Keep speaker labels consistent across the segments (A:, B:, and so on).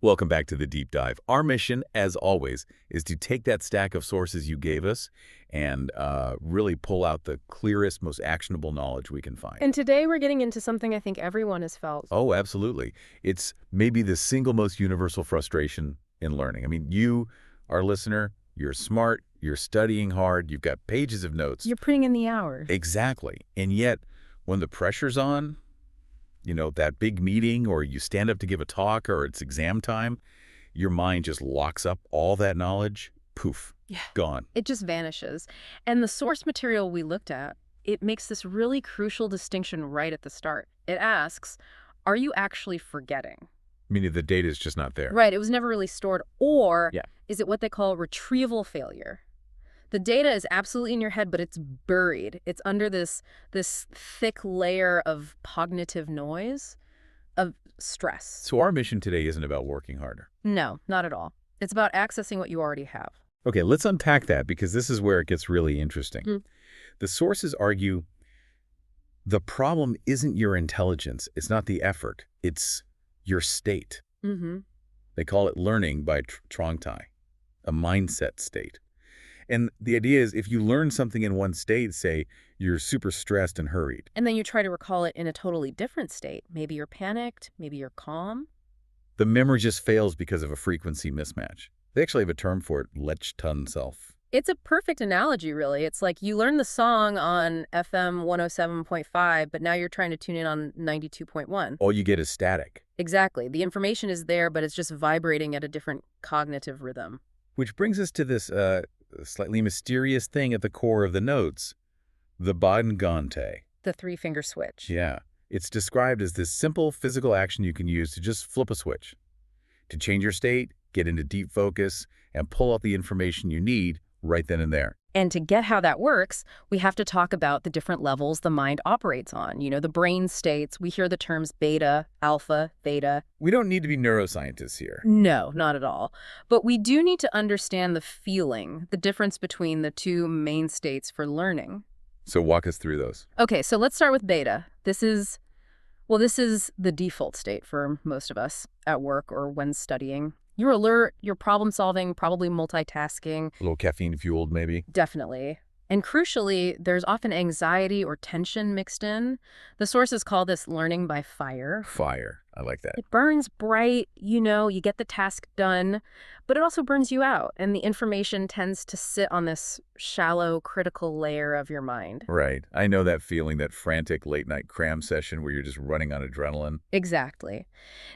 A: Welcome back to the deep dive. Our mission, as always, is to take that stack of sources you gave us and really pull out the clearest, most actionable knowledge we can find.
B: And today we're getting into something I think everyone has felt.
A: Oh, absolutely. It's maybe the single most universal frustration in learning. I mean, you, our listener, you're smart, you're studying hard, you've got pages of notes.
B: You're putting in the hours.
A: Exactly. And yet, when the pressure's on, that big meeting, or you stand up to give a talk, or it's exam time, your mind just locks up all that knowledge. Poof, gone.
B: It just vanishes. And the source material we looked at, it makes this really crucial distinction right at the start. It asks, are you actually forgetting?
A: Meaning the data is just not there.
B: Right, it was never really stored. Or is it what they call retrieval failure? The data is absolutely in your head, but it's buried. It's under this thick layer of cognitive noise, of stress.
A: So our mission today isn't about working harder.
B: No, not at all. It's about accessing what you already have.
A: Okay, let's unpack that, because this is where it gets really interesting. The sources argue the problem isn't your intelligence. It's not the effort. It's your state. They call it learning by Trong Tai, a mindset state. And the idea is, if you learn something in one state, say you're super stressed and hurried,
B: and then you try to recall it in a totally different state, maybe you're panicked, maybe you're calm,
A: the memory just fails because of a frequency mismatch. They actually have a term for it, Lech-Tun-Self.
B: It's a perfect analogy, really. It's like you learn the song on FM 107.5, but now you're trying to tune in on 92.1.
A: All you get is static.
B: Exactly. The information is there, but it's just vibrating at a different cognitive rhythm.
A: Which brings us to this slightly mysterious thing at the core of the notes, the Bodengante.
B: The three-finger switch.
A: Yeah. It's described as this simple physical action you can use to just flip a switch, to change your state, get into deep focus, and pull out the information you need right then and there.
B: And to get how that works, we have to talk about the different levels the mind operates on. The brain states. We hear the terms beta, alpha, theta.
A: We don't need to be neuroscientists here.
B: No, not at all. But we do need to understand the feeling, the difference between the two main states for learning.
A: So walk us through those.
B: Okay, so let's start with beta. This is the default state for most of us at work or when studying. You're alert, you're problem-solving, probably multitasking.
A: A little caffeine-fueled, maybe?
B: Definitely. And crucially, there's often anxiety or tension mixed in. The sources call this learning by fire.
A: Fire. I like that.
B: It burns bright, you get the task done, but it also burns you out, and the information tends to sit on this shallow, critical layer of your mind.
A: Right. I know that feeling, that frantic late-night cram session where you're just running on adrenaline.
B: Exactly.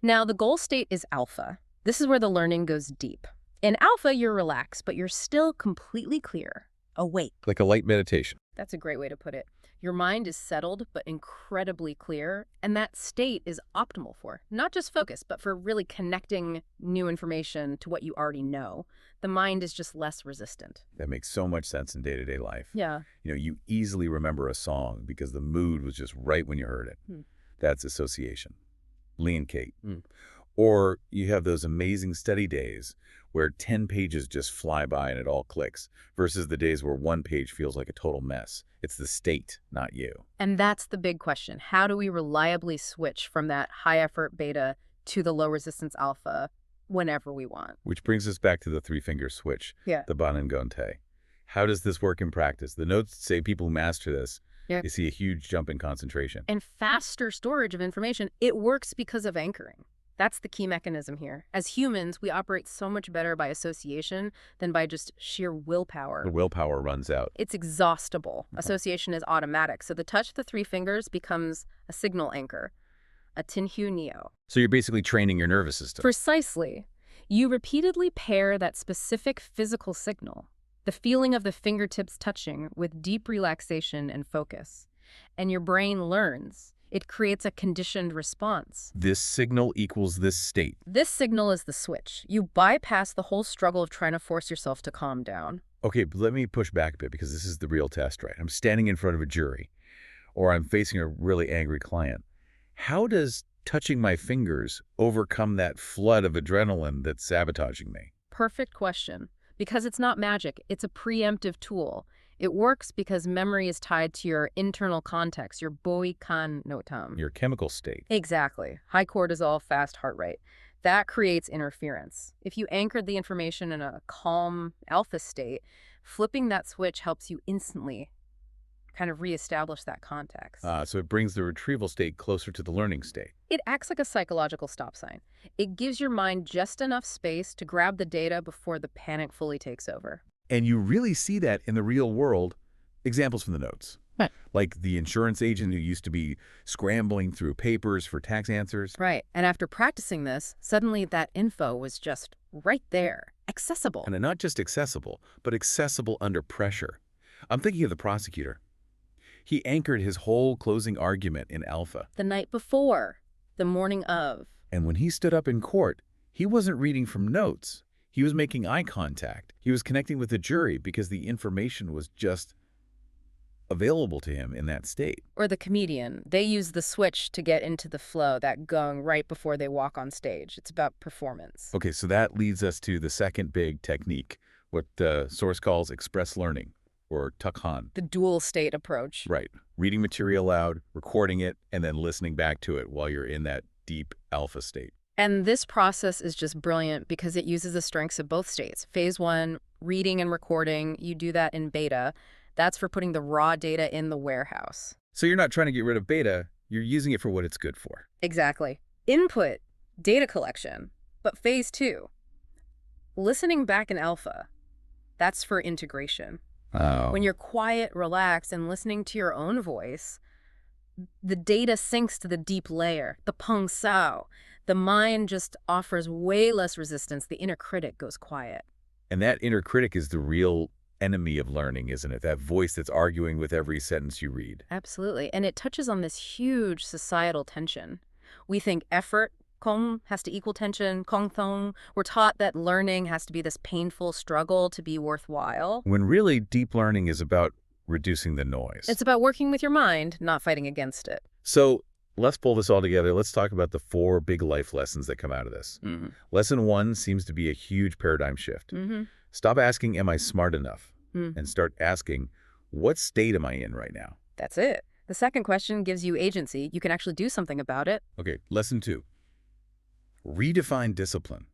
B: Now, the goal state is alpha. This is where the learning goes deep. In alpha, you're relaxed, but you're still completely clear, awake.
A: Like a light meditation.
B: That's a great way to put it. Your mind is settled, but incredibly clear, and that state is optimal for not just focus, but for really connecting new information to what you already know. The mind is just less resistant.
A: That makes so much sense in day-to-day life.
B: Yeah.
A: You easily remember a song because the mood was just right when you heard it. That's association. Lee and Kate. Or you have those amazing study days where 10 pages just fly by and it all clicks, versus the days where one page feels like a total mess. It's the state, not you.
B: And that's the big question. How do we reliably switch from that high-effort beta to the low-resistance alpha whenever we want?
A: Which brings us back to the three-finger switch, the Bodengante. How does this work in practice? The notes say people who master this, they see a huge jump in concentration.
B: And faster storage of information. It works because of anchoring. That's the key mechanism here. As humans, we operate so much better by association than by just sheer willpower.
A: The willpower runs out.
B: It's exhaustible. Association is automatic. So the touch of the three fingers becomes a signal anchor, a Tinhu Neo.
A: So you're basically training your nervous system.
B: Precisely. You repeatedly pair that specific physical signal, the feeling of the fingertips touching, with deep relaxation and focus. And your brain learns. It creates a conditioned response.
A: This signal equals this state.
B: This signal is the switch. You bypass the whole struggle of trying to force yourself to calm down.
A: Okay, but let me push back a bit, because this is the real test, right? I'm standing in front of a jury, or I'm facing a really angry client. How does touching my fingers overcome that flood of adrenaline that's sabotaging me?
B: Perfect question. Because it's not magic, it's a preemptive tool. It works because memory is tied to your internal context, your boi kan notam.
A: Your chemical state.
B: Exactly. High cortisol, fast heart rate. That creates interference. If you anchored the information in a calm alpha state, flipping that switch helps you instantly kind of reestablish that context.
A: So it brings the retrieval state closer to the learning state.
B: It acts like a psychological stop sign. It gives your mind just enough space to grab the data before the panic fully takes over.
A: And you really see that in the real world. Examples from the notes.
B: Right.
A: Like the insurance agent who used to be scrambling through papers for tax answers.
B: Right. And after practicing this, suddenly that info was just right there, accessible.
A: And not just accessible, but accessible under pressure. I'm thinking of the prosecutor. He anchored his whole closing argument in alpha.
B: The night before, the morning of.
A: And when he stood up in court, he wasn't reading from notes. He was making eye contact. He was connecting with the jury because the information was just available to him in that state.
B: Or the comedian. They use the switch to get into the flow, that going right before they walk on stage. It's about performance.
A: Okay, so that leads us to the second big technique, what the source calls express learning, or tukhan.
B: The dual state approach.
A: Right. Reading material aloud, recording it, and then listening back to it while you're in that deep alpha state.
B: And this process is just brilliant because it uses the strengths of both states. Phase 1, reading and recording, you do that in beta. That's for putting the raw data in the warehouse.
A: So you're not trying to get rid of beta, you're using it for what it's good for.
B: Exactly. Input, data collection. But phase 2, listening back in alpha, that's for integration.
A: Oh.
B: When you're quiet, relaxed, and listening to your own voice, the data sinks to the deep layer, the peng sao. The mind just offers way less resistance. The inner critic goes quiet.
A: And that inner critic is the real enemy of learning, isn't it? That voice that's arguing with every sentence you read.
B: Absolutely. And it touches on this huge societal tension. We think effort, kong, has to equal tension, kong thong. We're taught that learning has to be this painful struggle to be worthwhile.
A: When really deep learning is about reducing the noise.
B: It's about working with your mind, not fighting against it.
A: So let's pull this all together. Let's talk about the 4 big life lessons that come out of this. Lesson 1 seems to be a huge paradigm shift. Stop asking, am I smart enough? And start asking, what state am I in right now?
B: That's it. The second question gives you agency. You can actually do something about it.
A: Okay, lesson 2. Redefine discipline.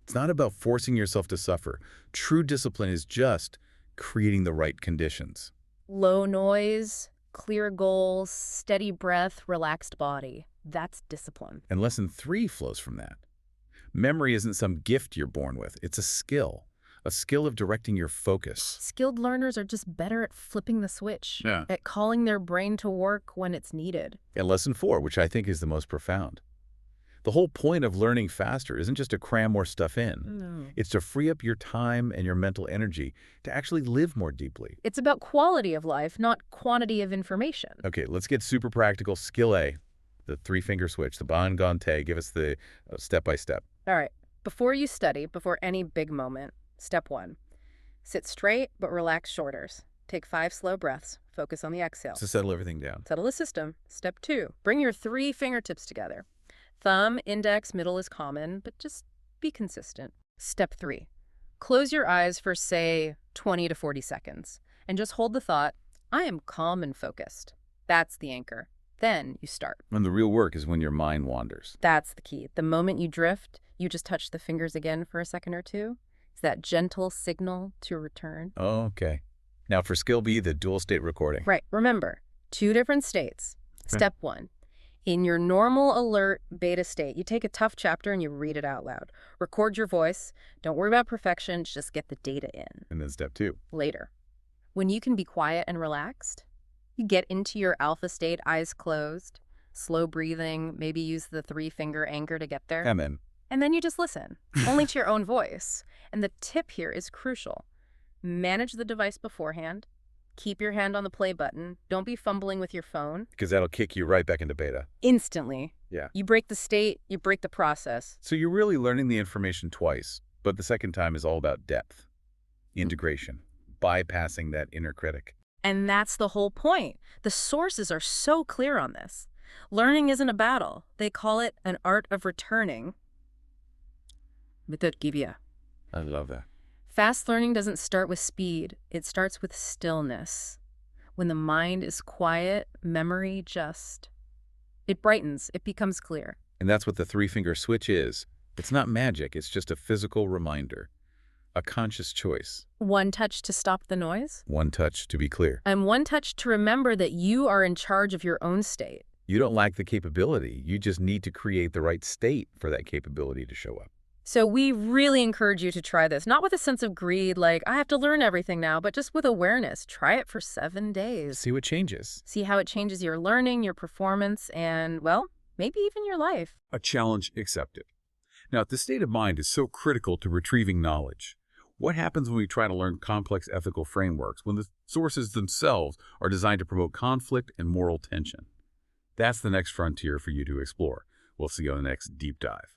A: It's not about forcing yourself to suffer. True discipline is just creating the right conditions.
B: Low noise, clear goals, steady breath, relaxed body. That's discipline.
A: And lesson 3 flows from that. Memory isn't some gift you're born with. It's a skill of directing your focus.
B: Skilled learners are just better at flipping the switch, at calling their brain to work when it's needed.
A: And lesson 4, which I think is the most profound. The whole point of learning faster isn't just to cram more stuff in.
B: No.
A: It's to free up your time and your mental energy to actually live more deeply.
B: It's about quality of life, not quantity of information.
A: Okay, let's get super practical. Skill A, the 3-finger switch, the ban gan te. Give us the step-by-step.
B: All right. Before you study, before any big moment, step 1, sit straight but relax shoulders. Take 5 slow breaths. Focus on the exhale.
A: To settle everything down.
B: Settle the system. Step 2, bring your 3 fingertips together. Thumb, index, middle is common, but just be consistent. Step 3, close your eyes for, say, 20 to 40 seconds, and just hold the thought, I am calm and focused. That's the anchor. Then you start.
A: And the real work is when your mind wanders.
B: That's the key. The moment you drift, you just touch the fingers again for a second or two. It's that gentle signal to return.
A: Oh, okay. Now for skill B, the dual state recording.
B: Right. Remember, 2 different states. Step 1. In your normal alert beta state, you take a tough chapter and you read it out loud. Record your voice. Don't worry about perfection. Just get the data in.
A: And then step 2.
B: Later. When you can be quiet and relaxed, you get into your alpha state, eyes closed, slow breathing, maybe use the 3-finger anchor to get there. And then you just listen, only to your own voice. And the tip here is crucial. Manage the device beforehand. Keep your hand on the play button. Don't be fumbling with your phone.
A: Because that'll kick you right back into beta.
B: Instantly.
A: Yeah.
B: You break the state, you break the process.
A: So you're really learning the information twice, but the second time is all about depth, integration, bypassing that inner critic.
B: And that's the whole point. The sources are so clear on this. Learning isn't a battle. They call it an art of returning.
A: I love that.
B: Fast learning doesn't start with speed. It starts with stillness. When the mind is quiet, memory it brightens. It becomes clear.
A: And that's what the 3-finger switch is. It's not magic, it's just a physical reminder. A conscious choice.
B: One touch to stop the noise?
A: One touch, to be clear.
B: And one touch to remember that you are in charge of your own state.
A: You don't lack the capability. You just need to create the right state for that capability to show up.
B: So we really encourage you to try this, not with a sense of greed, like, I have to learn everything now, but just with awareness. Try it for 7 days.
A: See what changes.
B: See how it changes your learning, your performance, and, well, maybe even your life.
C: A challenge accepted. Now, the state of mind is so critical to retrieving knowledge. What happens when we try to learn complex ethical frameworks, when the sources themselves are designed to promote conflict and moral tension? That's the next frontier for you to explore. We'll see you on the next Deep Dive.